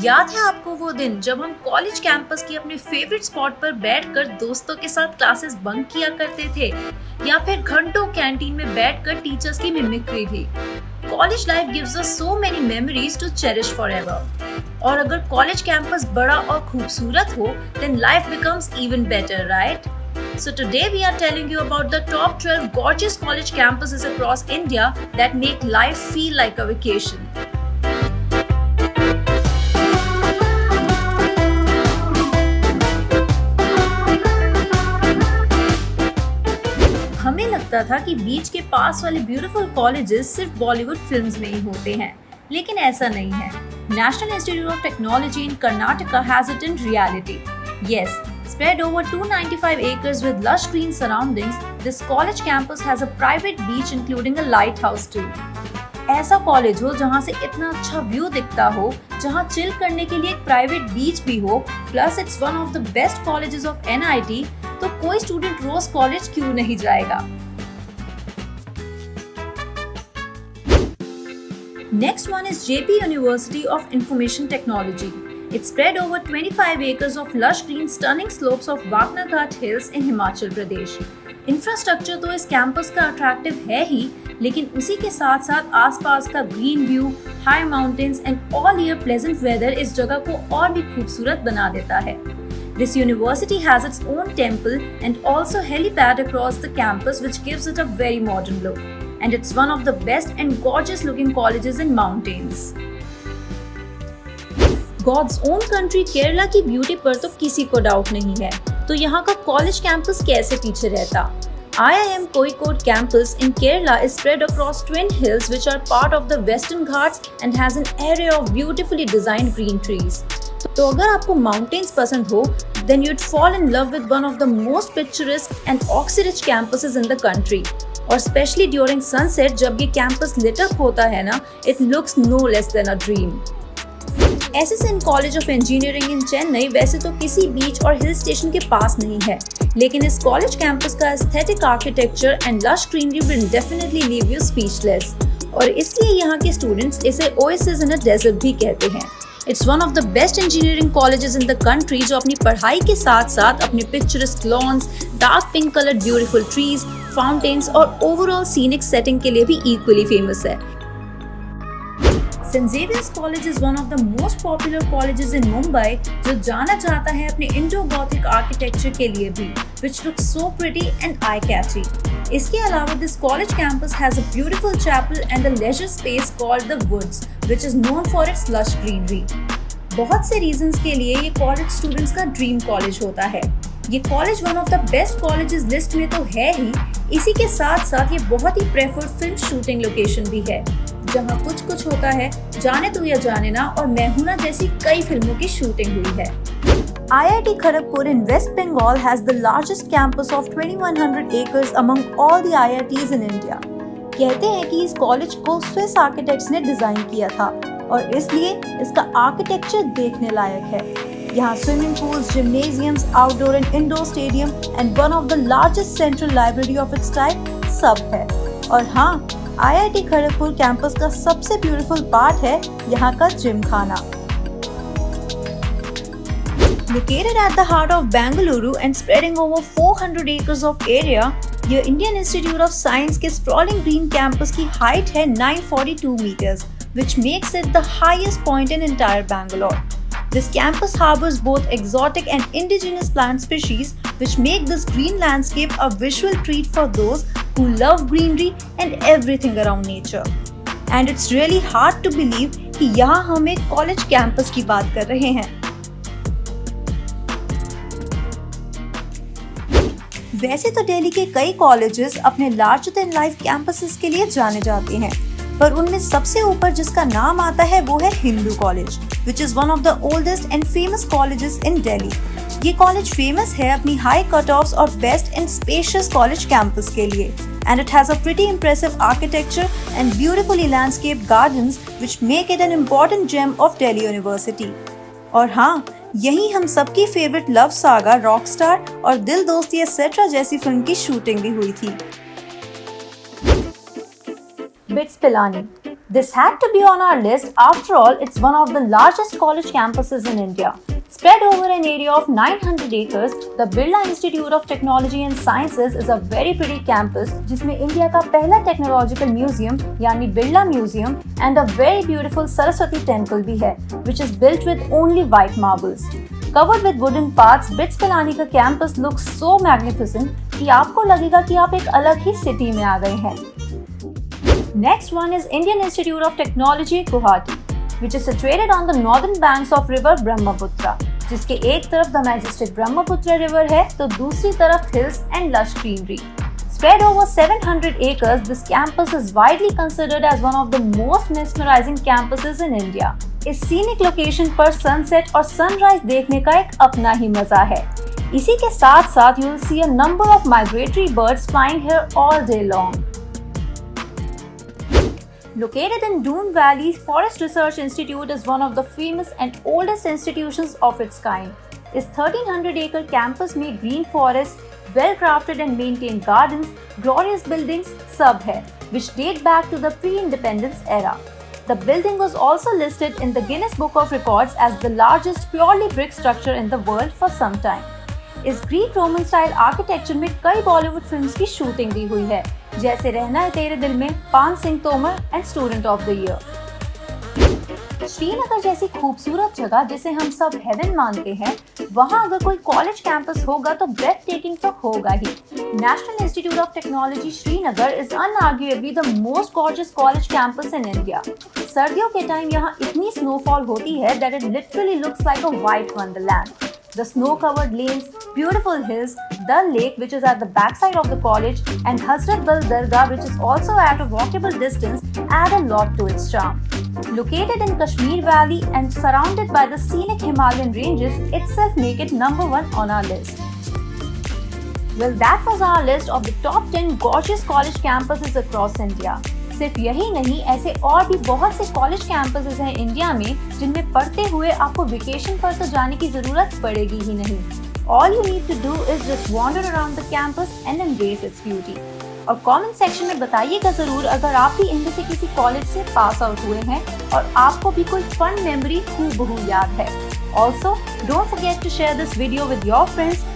याद है आपको वो दिन जब हम कॉलेज कैंपस की अपने फेवरेट स्पॉट पर बैठकर दोस्तों के साथ क्लासेस बंक किया करते थे या फिर घंटों कैंटीन में बैठकर टीचर्स की मिमिक्री थी। College life gives us so many memories to cherish forever. और अगर कॉलेज कैंपस बड़ा और खूबसूरत हो, then life becomes even better, right? So today we are telling you about the top 12 gorgeous college campuses across India that make life feel like a vacation. हमें लगता था कि बीच के पास वाले ब्यूटीफुल कॉलेजेस सिर्फ बॉलीवुड फिल्म्स में ही होते हैं, लेकिन ऐसा नहीं है। National Institute of Technology in Karnataka has it in reality. Yes, spread over 295 acres with lush green surroundings, this college campus has a private beach including a lighthouse too. ऐसा college हो जहाँ से इतना अच्छा व्यू दिखता हो, जहाँ chill करने के लिए एक प्राइवेट बीच भी हो, plus it's one of the best colleges of NIT, तो कोई स्टूडेंट रोज कॉलेज क्यों नहीं जाएगा। Next one is JP University of Information Technology. It's spread over 25 acres of lush green stunning slopes of Wakna Ghat Hills in Himachal Pradesh. Infrastructure तो इस campus का attractive है ही, लेकिन उसी के साथ साथ आसपास का green view, high mountains and all year pleasant weather इस जगह को और भी खूबसूरत बना देता है। This university has its own temple and also helipad across the campus, which gives it a very modern look. And it's one of the best and gorgeous looking colleges in mountains. God's own country Kerala की beauty पर तो किसी को doubt नहीं है, तो यहाँ का कॉलेज कैंपस कैसे पीछे रहता। IIM Kozhikode campus in Kerala is spread across twin hills which are part of the Western Ghats and has an array of beautifully designed green trees. तो अगर आपको माउंटेन्स पसंद हो, then you'd fall in love with one of the most picturesque and oxy-rich campuses in the country. और specially during sunset जब ये campus lit up होता है ना, it looks no less than a dream. SSN college of engineering in Chennai वैसे तो किसी बीच और हिल स्टेशन के पास नहीं है, लेकिन इस कॉलेज कैंपस का aesthetic architecture and lush greenery will definitely leave you speechless, और इसलिए यहाँ के स्टूडेंट्स इसे ओएसिस इन अ डेजर्ट भी कहते हैं। It's one of the best engineering colleges in the country जो अपनी पढ़ाई के साथ साथ अपने picturesque lawns, dark pink colored beautiful trees, fountains और overall scenic setting के लिए भी equally famous है। St. Xavier's College is one of the most popular colleges in Mumbai जो जाना जाता है अपने Indo-Gothic architecture के लिए भी, which looks so pretty and eye-catchy. इसके अलावा this college campus has a beautiful chapel and a leisure space called the Woods, which is known for its lush greenery. बहुत से reasons के लिए ये college students का dream college होता है। ये college one of the best colleges list में तो है ही, इसी के साथ साथ ये बहुत ही प्रेफर्ड फिल्म शूटिंग लोकेशन भी है, जहाँ कुछ कुछ होता है, जाने तू या जाने ना और मैं हूं ना जैसी कई फिल्मों की शूटिंग हुई है। IIT Kharagpur in West Bengal has the largest campus of 2100 acres among all the IITs in India. कहते हैं कि इस कॉलेज को स्विस आर्किटेक्ट्स ने डिजाइन किया था और इसलिए इसका आर्किटेक्चर देखने लायक है। यहाँ swimming pools, gymnasiums, outdoor and indoor stadium and one of the largest central library of its type सब है। और हाँ, IIT खड़गपुर कैंपस का सबसे ब्यूटीफुल पार्ट है यहाँ का जिम खाना। Located at the heart of Bengaluru and spreading over 400 acres of area, ये Indian Institute of Science के sprawling green campus की height है 942 meters, which makes it the highest point in entire Bangalore. This campus harbors both exotic and indigenous plant species, which make this green landscape a visual treat for those who love greenery and everything around nature. And it's really hard to believe कि यहाँ हम एक college campus की बात कर रहे हैं। वैसे तो दिल्ली के कई कॉलेजेस अपने लार्जर देन लाइफ कैंपसेस के लिए जाने जाते हैं, पर उनमें सबसे ऊपर जिसका नाम आता है वो है Hindu college, which is one of the oldest and famous colleges in Delhi. ये कॉलेज फेमस है अपनी हाई कट-ऑफ्स और best and spacious college campus के लिए, and it has a pretty impressive architecture and beautifully landscaped gardens which make it an important gem of Delhi University. और हाँ, यही हम सबकी फेवरेट लव सागा रॉकस्टार और दिल दोस्ती एटसेट्रा जैसी फिल्म की शूटिंग भी हुई थी। Bits Pilani This had to be on our list. After all, it's one of the largest college campuses in India. Spread over an area of 900 acres, the Birla Institute of Technology and Sciences is a very pretty campus जिसमें India का पहला technological museum यानी Birla museum and a very beautiful Saraswati temple भी है, which is built with only white marbles. Covered with wooden paths, BITS Pilani का campus looks so magnificent कि आपको लगेगा कि आप एक अलग ही सिटी में आ गए हैं. Next one is Indian Institute of Technology, Guwahati, which is situated on the northern banks of river Brahmaputra, जिसके एक तरफ द मैजेस्टिक ब्रह्मपुत्र रिवर है तो दूसरी तरफ hills and lush greenery. Spread over 700 acres, this campus is widely considered as one of the most mesmerizing campuses in India. इस scenic location पर sunset और sunrise देखने का एक अपना ही मजा है. इसी के साथ साथ you will see a number of migratory birds flying here all day long. Located in Doon Valley, Forest Research Institute is one of the famous and oldest institutions of its kind. इस 1300-acre campus में green forests, well-crafted and maintained gardens, glorious buildings सब है, which date back to the pre-independence era. The building was also listed in the Guinness Book of Records as the largest purely brick structure in the world for some time. इस Greek Roman style architecture में कई Bollywood films की shooting भी हुई है, जैसे रहना है तेरे दिल में, पान Singh Tomar and student of the year. Srinagar जैसी खूबसूरत जगह जिसे हम सब हेवन मानते हैं, वहाँ अगर कोई कॉलेज कैंपस होगा तो ब्रेथ टेकिंग तो होगा ही. National Institute of Technology Srinagar is unarguably the most gorgeous college campus in India. सर्दियों के टाइम यहाँ इतनी स्नोफॉल होती है that it literally looks like a white wonderland. The snow-covered lanes, beautiful hills, Dal Lake which is at the backside of the college and Hazrat Bal Dargah which is also at a walkable distance add a lot to its charm. Located in Kashmir Valley and surrounded by the scenic Himalayan ranges itself make it number 1 on our list. Well, that was our list of the top 10 gorgeous college campuses across India. सिर्फ यही नहीं, ऐसे और भी बहुत से college campuses हैं India में जिनमें पढ़ते हुए आपको वेकेशन पर तो जाने की जरूरत पड़ेगी ही नहीं. All you need to do is just wander around the campus and embrace its beauty. और कमेंट सेक्शन में बताइएगा जरूर अगर आप भी इनमें से किसी कॉलेज से पास आउट हुए हैं और आपको भी कोई फन मेमोरी हूबहू याद है. Also, don't forget to share this video with your friends.